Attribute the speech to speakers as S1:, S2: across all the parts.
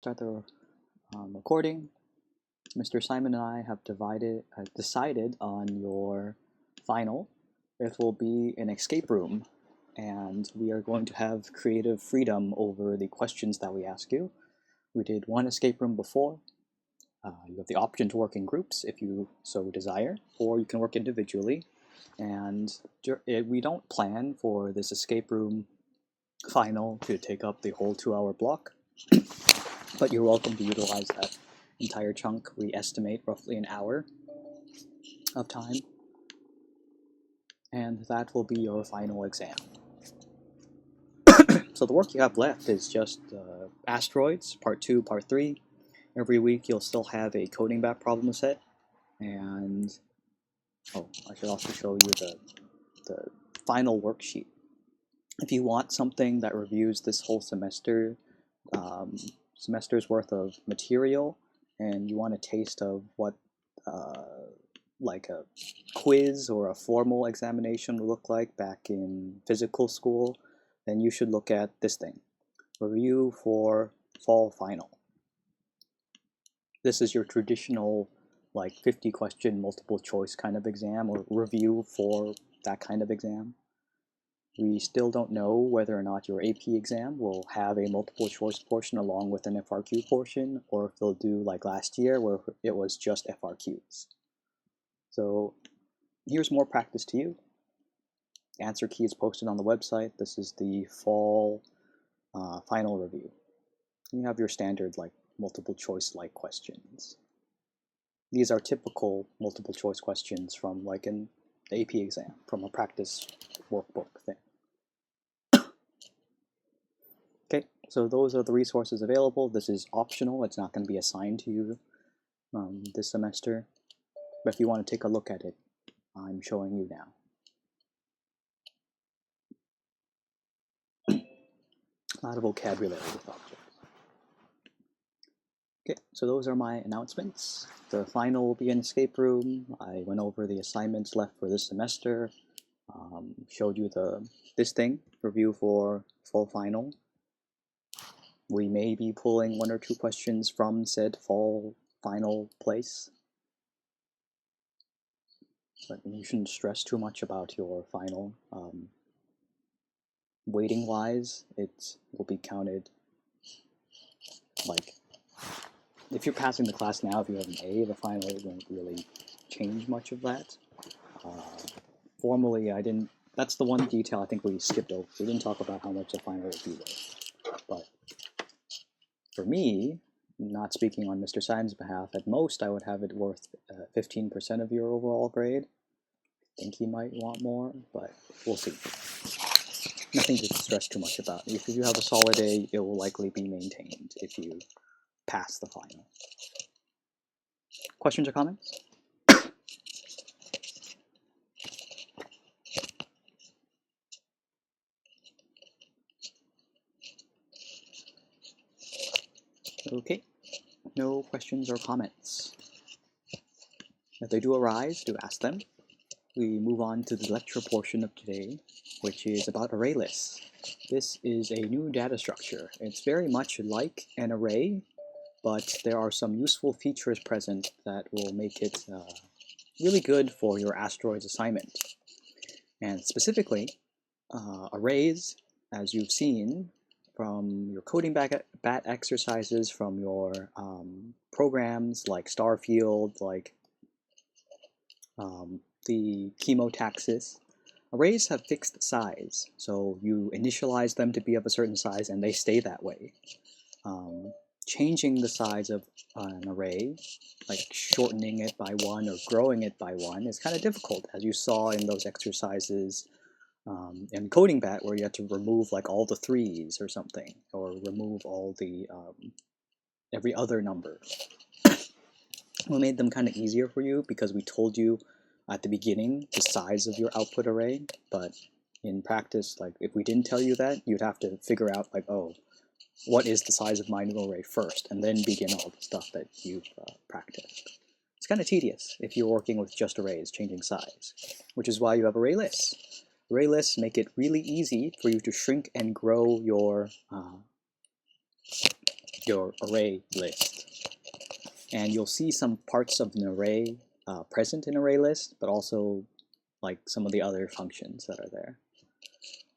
S1: Start the recording. Mr. Simon and I have decided on your final. It will be an escape room, and we are going to have creative freedom over the questions that we ask you. We did one escape room before. You have the option to work in groups if you so desire, or you can work individually. And we don't plan for this escape room final to take up the whole 2-hour block, but you're welcome to utilize that entire chunk. We estimate roughly an hour of time, and that will be your final exam. So the work you have left is just asteroids, part 2, part 3. Every week you'll still have a coding bat problem set, and I should also show you the final worksheet. If you want something that reviews this whole semester's worth of material, and you want a taste of what like a quiz or a formal examination would look like back in physical school, then you should look at this thing, Review for Fall Final. This is your traditional like 50-question multiple choice kind of exam, or review for that kind of exam. We still don't know whether or not your AP exam will have a multiple choice portion along with an FRQ portion, or if they'll do like last year where it was just FRQs. So here's more practice to you. The answer key is posted on the website. This is the fall final review. You have your standard like multiple choice like questions. These are typical multiple choice questions from like an AP exam, from a practice workbook thing. Okay, so those are the resources available. This is optional. It's not going to be assigned to you this semester. But if you want to take a look at it, I'm showing you now. A lot of vocabulary with objects. Okay, so those are my announcements. The final will be an escape room. I went over the assignments left for this semester. Showed you this thing, review for fall final. We may be pulling 1 or 2 questions from said fall final place. But you shouldn't stress too much about your final. Weighting-wise, it will be counted like, if you're passing the class now, if you have an A, the final won't really change much of that. Formally, that's the one detail I think we skipped over. We didn't talk about how much the final would be worth. But for me, not speaking on Mr. Simon's behalf, at most I would have it worth 15% of your overall grade. I think he might want more, but we'll see. Nothing to stress too much about. If you have a solid A, it will likely be maintained if you pass the final. Questions or comments? Okay, no questions or comments. If they do arise, do ask them. We move on to the lecture portion of today, which is about array lists. This is a new data structure. It's very much like an array, but there are some useful features present that will make it really good for your asteroids assignment. And specifically, arrays, as you've seen from your coding bat exercises, from your programs like Starfield, like the chemotaxis, arrays have fixed size. So you initialize them to be of a certain size and they stay that way. Changing the size of an array, like shortening it by 1 or growing it by 1, is kind of difficult, as you saw in those exercises in coding bat, where you had to remove like all the 3's or something, or remove all the every other number. We made them kind of easier for you because we told you at the beginning the size of your output array, but in practice, like if we didn't tell you that, you'd have to figure out like, oh, what is the size of my new array first, and then begin all the stuff that you've practiced. It's kind of tedious if you're working with just arrays, changing size, which is why you have array lists. Array lists make it really easy for you to shrink and grow your your array list. And you'll see some parts of an array present in ArrayList, but also like some of the other functions that are there.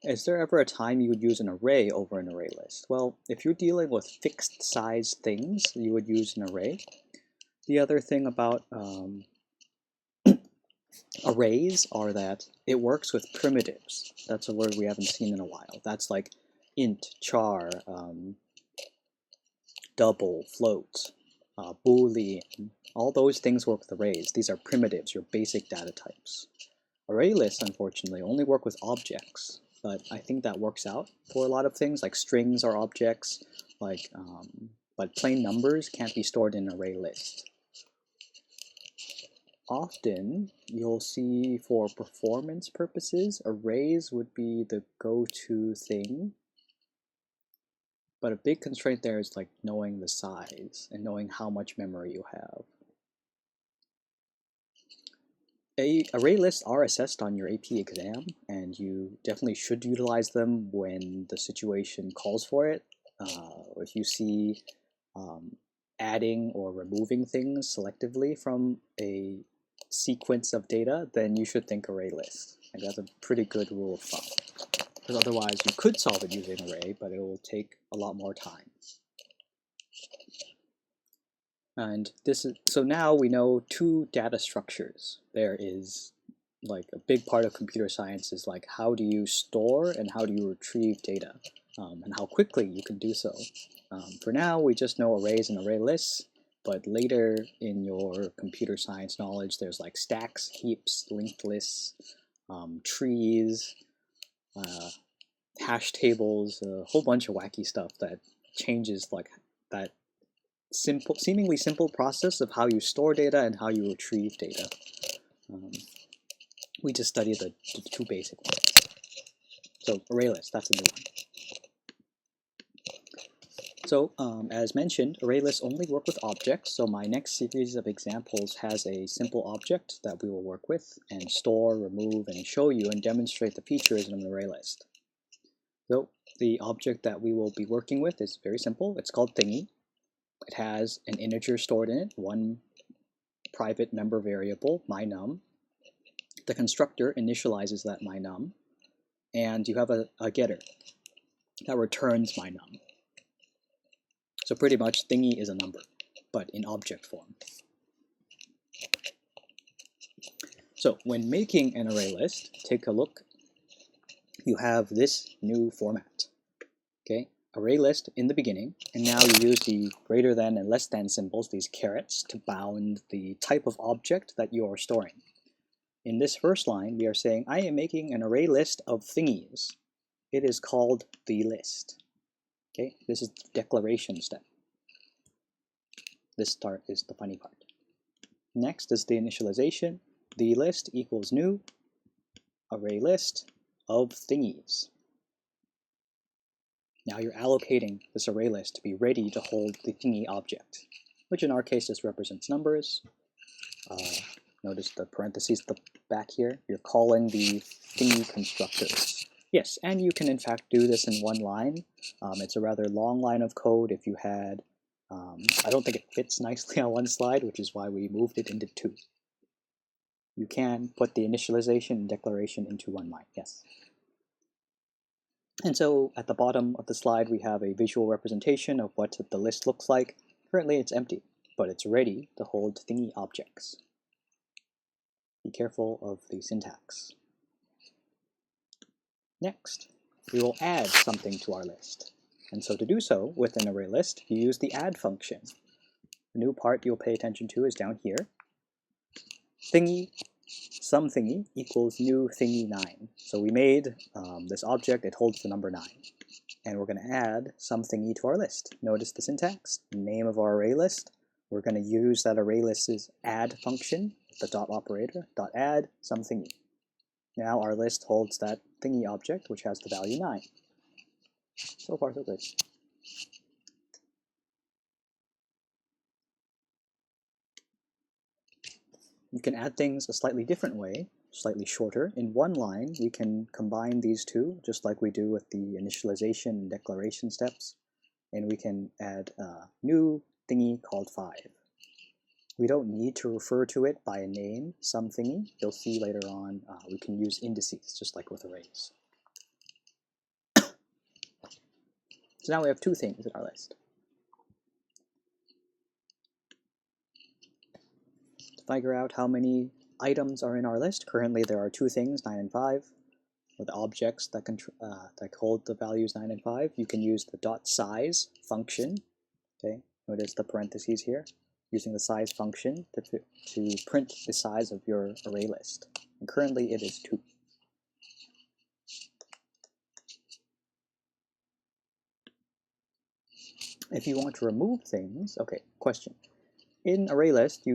S1: Is there ever a time you would use an array over an array list? Well, if you're dealing with fixed size things, you would use an array. The other thing about arrays are that it works with primitives. That's a word we haven't seen in a while. That's like int, char, double, float, boolean. All those things work with arrays. These are primitives, your basic data types. Array lists, unfortunately, only work with objects, but I think that works out for a lot of things, like strings are objects, like, but plain numbers can't be stored in an array list. Often, you'll see for performance purposes, arrays would be the go-to thing. But a big constraint there is like knowing the size and knowing how much memory you have. Array lists are assessed on your AP exam, and you definitely should utilize them when the situation calls for it. If you see adding or removing things selectively from a sequence of data, then you should think array list. And that's a pretty good rule of thumb. Because otherwise you could solve it using array, but it will take a lot more time. And this is, so now we know two data structures. There is like a big part of computer science is like how do you store and how do you retrieve data, and how quickly you can do so. For now, we just know arrays and array lists, but later in your computer science knowledge, there's like stacks, heaps, linked lists, trees, hash tables, a whole bunch of wacky stuff that changes like that seemingly simple process of how you store data and how you retrieve data. We just studied the two basic ones. So ArrayList, that's a new one. So as mentioned, ArrayLists only work with objects, so my next series of examples has a simple object that we will work with and store, remove, and show you and demonstrate the features of an ArrayList. So the object that we will be working with is very simple. It's called thingy. It has an integer stored in it, one private member variable, mynum. The constructor initializes that mynum, and you have a getter that returns mynum. So pretty much thingy is a number, but in object form. So when making an array list, take a look. You have this new format. Okay, array list in the beginning, and now you use the greater than and less than symbols, these carets, to bound the type of object that you are storing. In this first line, we are saying, I am making an array list of thingies. It is called the list. Okay, this is the declaration step. This part is the funny part. Next is the initialization. The list equals new array list of thingies. Now you're allocating this array list to be ready to hold the thingy object, which in our case just represents numbers. Notice the parentheses at the back here. You're calling the thingy constructors. Yes, and you can in fact do this in one line. It's a rather long line of code. If you had, I don't think it fits nicely on one slide, which is why we moved it into two. You can put the initialization and declaration into one line, yes. And so at the bottom of the slide, we have a visual representation of what the list looks like. Currently it's empty, but it's ready to hold thingy objects. Be careful of the syntax. Next, we will add something to our list. And so to do so with an array list, you use the add function. The new part you'll pay attention to is down here. Thingy, some thingy equals new thingy 9. So we made this object, it holds the number 9. And we're going to add some thingy to our list. Notice the syntax, name of our array list. We're going to use that array list's add function, the dot operator, dot add some thingy. Now our list holds that thingy object, which has the value 9. So far, so good. You can add things a slightly different way, slightly shorter. In one line, we can combine these two, just like we do with the initialization and declaration steps. and we can add a new thingy called 5. We don't need to refer to it by a name, some thingy. You'll see later on we can use indices, just like with arrays. So now we have 2 things in our list. To figure out how many items are in our list, currently there are 2 things, 9 and 5. With objects that hold the values 9 and 5, you can use the .size function. Okay, notice the parentheses here. Using the size function to print the size of your array list. And currently it is 2. If you want to remove things, okay, question. In ArrayList, do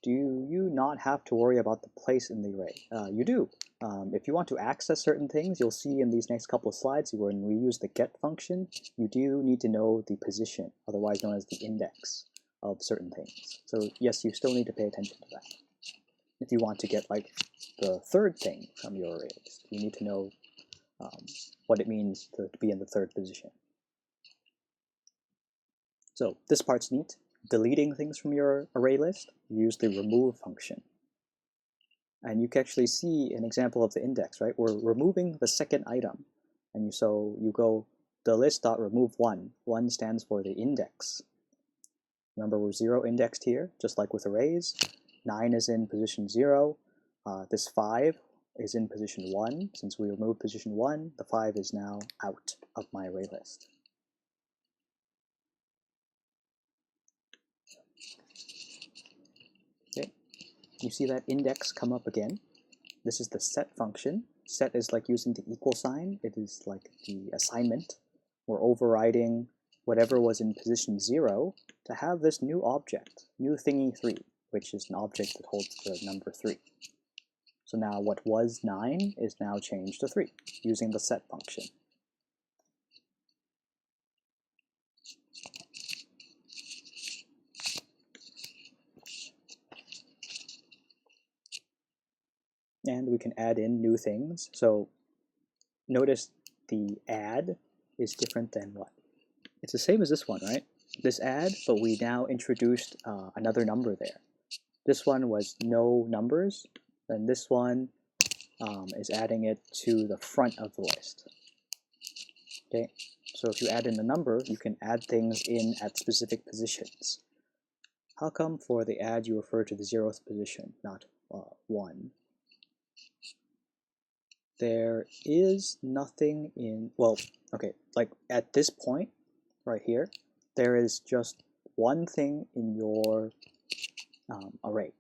S1: you not have to worry about the place in the array? You do. If you want to access certain things, you'll see in these next couple of slides when we use the get function, you do need to know the position, otherwise known as the index of certain things. So yes, you still need to pay attention to that. If you want to get like the 3rd thing from your array list, you need to know what it means to be in the 3rd position. So this part's neat. Deleting things from your array list, you use the remove function. And you can actually see an example of the index, right? We're removing the 2nd item. And so you go the list.remove1. 1 stands for the index. Remember, we're 0 indexed here, just like with arrays. 9 is in position 0. This 5 is in position 1. Since we removed position 1, the 5 is now out of my array list. Okay, you see that index come up again. This is the set function. Set is like using the equal sign. It is like the assignment. We're overriding whatever was in position 0 to have this new object, new thingy 3, which is an object that holds the number 3. So now what was 9 is now changed to 3 using the set function. And we can add in new things. So notice the add is different than what? It's the same as this one, right? This add, but we now introduced another number there. This one was no numbers, and this one is adding it to the front of the list. Okay, so if you add in a number, you can add things in at specific positions. How come for the add you refer to the 0th position, not 1? There is nothing in, well, okay, like at this point right here, there is just one thing in your array.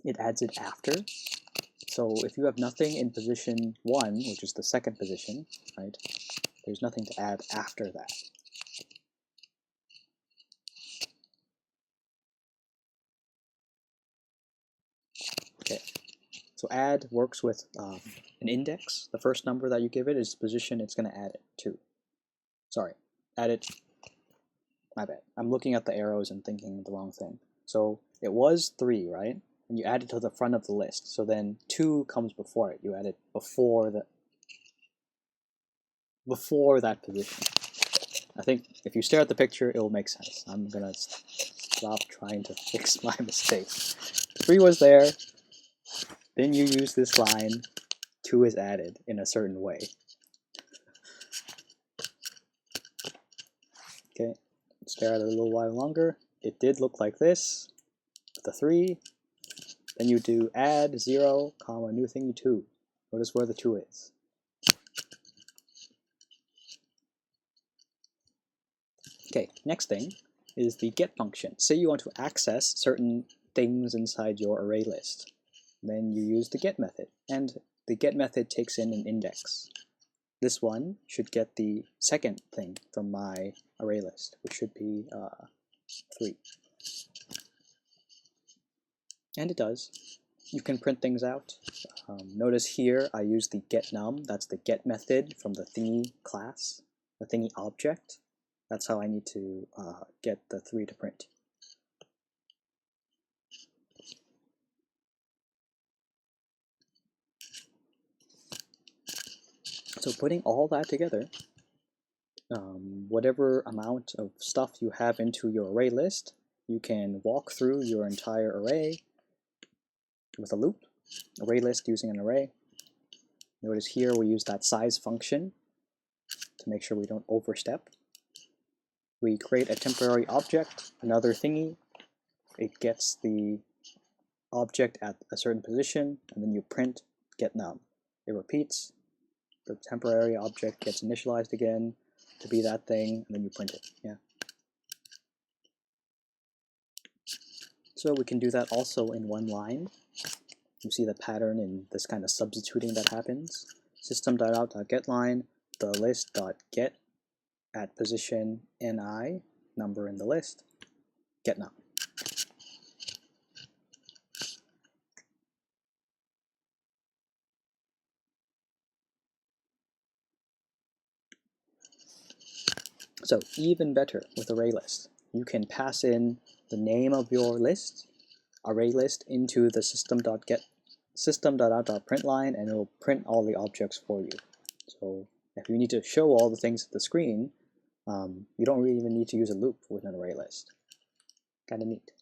S1: It adds it after. So if you have nothing in position 1, which is the 2nd position, right, there's nothing to add after that. Okay, so add works with an index. The first number that you give it is position it's going to add it to. Sorry, add it, my bad. I'm looking at the arrows and thinking the wrong thing. So it was 3, right? And you add it to the front of the list. So then 2 comes before it. You add it before that position. I think if you stare at the picture, it will make sense. I'm going to stop trying to fix my mistake. 3 was there. Then you use this line, 2 is added in a certain way. Okay, stare at it a little while longer. It did look like this, with the 3. Then you do add 0, comma, new thingy 2. Notice where the 2 is. Okay, next thing is the get function. Say you want to access certain things inside your array list. Then you use the get method, and the get method takes in an index. This one should get the 2nd thing from my array list, which should be 3. And it does. You can print things out. Notice here I use the getNum. That's the get method from the thingy class, the thingy object. That's how I need to get the 3 to print. So putting all that together, whatever amount of stuff you have into your array list, you can walk through your entire array with a loop, array list using an array. Notice here we use that size function to make sure we don't overstep. We create a temporary object, another thingy. It gets the object at a certain position, and then you print get num. It repeats. The temporary object gets initialized again to be that thing, and then you print it. Yeah. So we can do that also in one line. You see the pattern in this kind of substituting that happens. System.out.getLine, the list.get at position ni, number in the list, get num. So even better with ArrayList, you can pass in the name of your list, ArrayList, into the system.out.println, and it will print all the objects for you. So if you need to show all the things at the screen, you don't really even need to use a loop with an ArrayList. Kind of neat.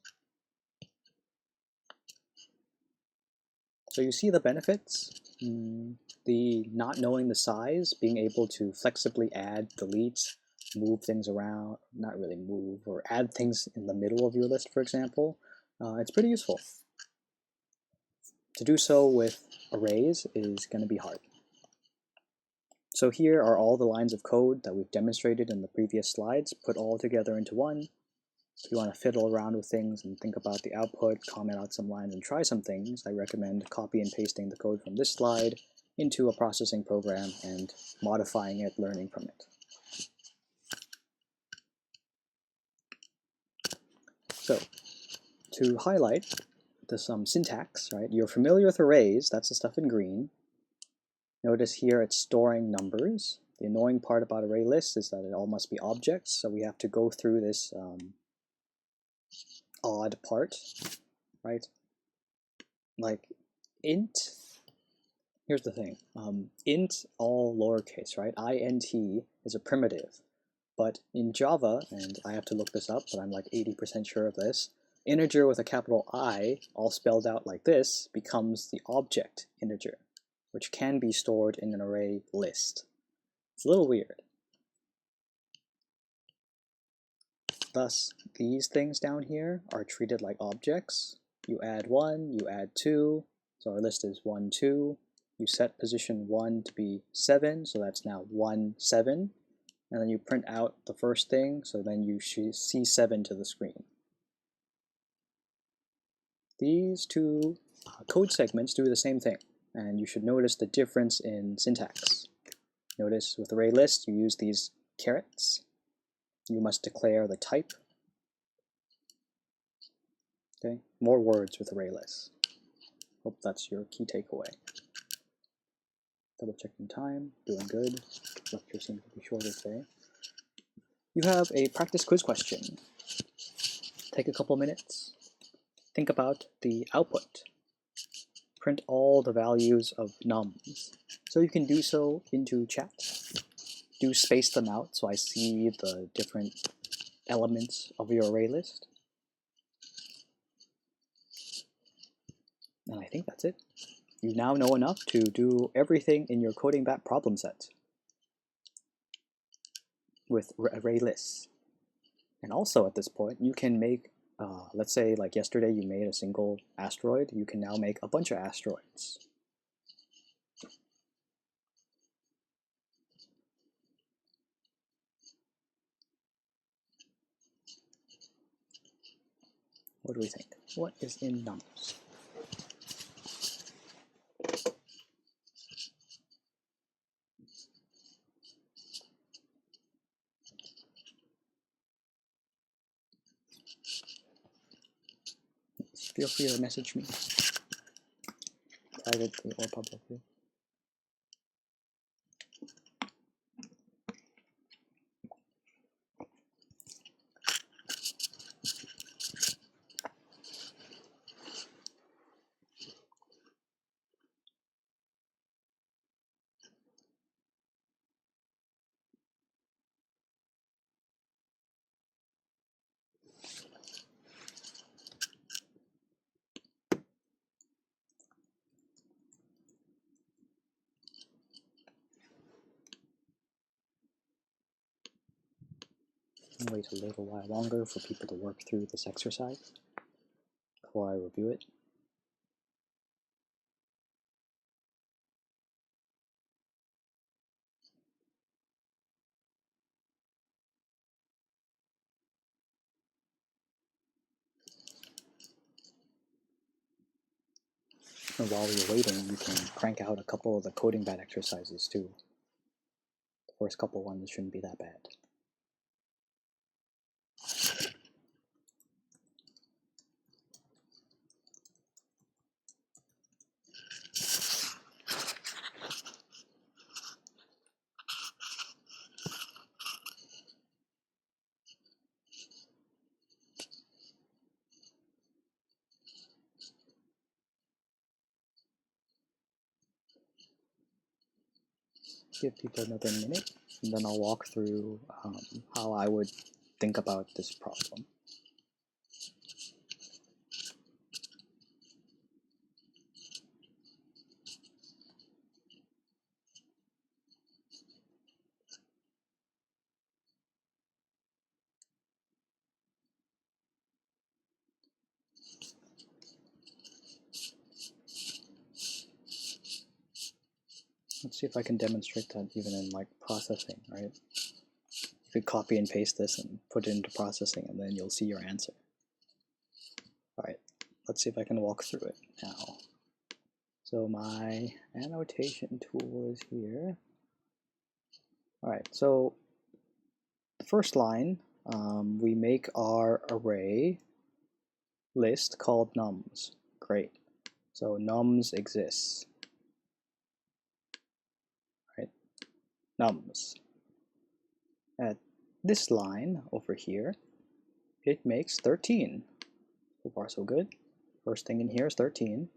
S1: So you see the benefits. The not knowing the size, being able to flexibly add, delete, move things around, not really move, or add things in the middle of your list, for example. It's pretty useful. To do so with arrays is going to be hard. So here are all the lines of code that we've demonstrated in the previous slides, put all together into one. If you want to fiddle around with things and think about the output, comment out some lines, and try some things, I recommend copy and pasting the code from this slide into a processing program and modifying it, learning from it. So to highlight some syntax, right? You're familiar with arrays, that's the stuff in green. Notice here it's storing numbers. The annoying part about array lists is that it all must be objects, so we have to go through this odd part, right? Like int, here's the thing, int all lowercase, right? int is a primitive, but in Java, and I have to look this up, but I'm like 80% sure of this, integer with a capital I, all spelled out like this, becomes the object integer, which can be stored in an array list. It's a little weird. Thus, these things down here are treated like objects. You add 1, you add 2, so our list is 1, 2. You set position 1 to be 7, so that's now 1, 7. And then you print out the first thing, so then you see 7 to the screen. These two code segments do the same thing, and you should notice the difference in syntax. Notice with array list, you use these carets. You must declare the type. Okay, more words with array lists. Hope that's your key takeaway. Double checking time, doing good. Lecture seems to be shorter today. You have a practice quiz question. Take a couple minutes. Think about the output. Print all the values of nums. So you can do so into chat. Do space them out so I see the different elements of your array list. And I think that's it. You now know enough to do everything in your coding bat problem set with array lists. And also at this point, you can make, let's say like yesterday you made a single asteroid, you can now make a bunch of asteroids. What do we think? What is in nums? Feel free to message me privately or publicly. Wait a little while longer for people to work through this exercise before I review it. And while you're waiting, you can crank out a couple of the coding bat exercises too. The first couple ones shouldn't be that bad. Give people another minute, and then I'll walk through how I would think about this problem. Let's see if I can demonstrate that even in like processing, right? You could copy and paste this and put it into processing, and then you'll see your answer. All right, let's see if I can walk through it now. So my annotation tool is here. All right, so the first line, we make our array list called nums. Great. So nums exists. Right? Nums. At this line over here, it makes 13. So far so good. First thing in here is 13.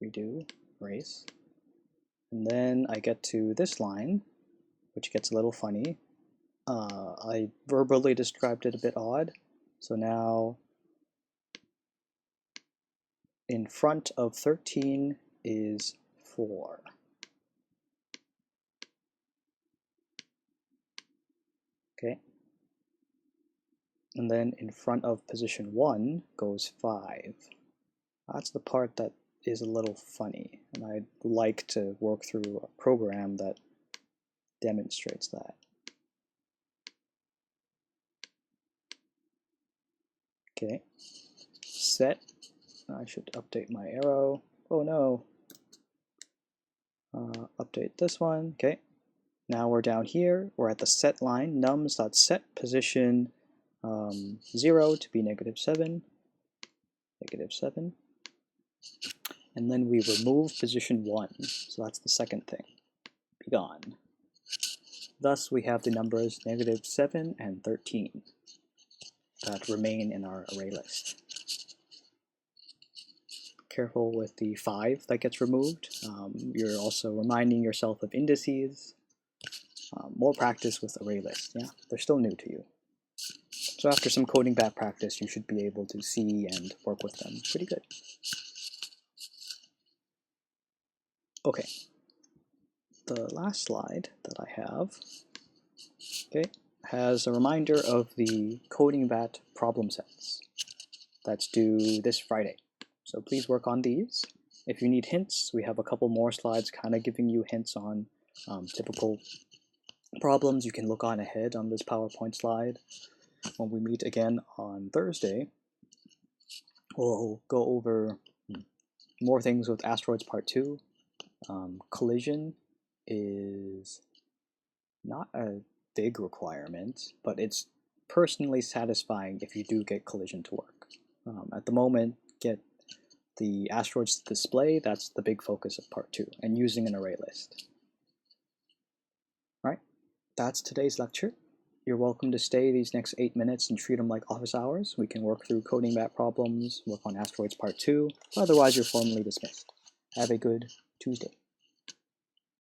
S1: Redo, erase. And then I get to this line, which gets a little funny. I verbally described it a bit odd. So now in front of 13 is 4. Okay. And then in front of position 1 goes 5. That's the part that is a little funny, and I'd like to work through a program that demonstrates that. Okay, set, I should update my arrow. Oh no, update this one. Okay, now we're down here, we're at the set line, nums.set position 0 to be -7, -7. And then we remove position 1, so that's the second thing, be gone. Thus we have the numbers -7 and 13 that remain in our array list. Careful with the 5 that gets removed. You're also reminding yourself of indices. More practice with array lists, yeah? They're still new to you. So after some coding bat practice, you should be able to see and work with them pretty good. Okay, the last slide that I have, okay, has a reminder of the coding bat problem sets that's due this Friday. So please work on these. If you need hints, we have a couple more slides kind of giving you hints on typical problems you can look on ahead on this PowerPoint slide. When we meet again on Thursday, we'll go over more things with asteroids part 2. Collision is not a big requirement, but it's personally satisfying if you do get collision to work. At the moment, get the asteroids to display, that's the big focus of part 2, and using an array list. All right, that's today's lecture. You're welcome to stay these next 8 minutes and treat them like office hours. We can work through coding bat problems, work on asteroids part 2. Otherwise, you're formally dismissed. Have a good Tuesday.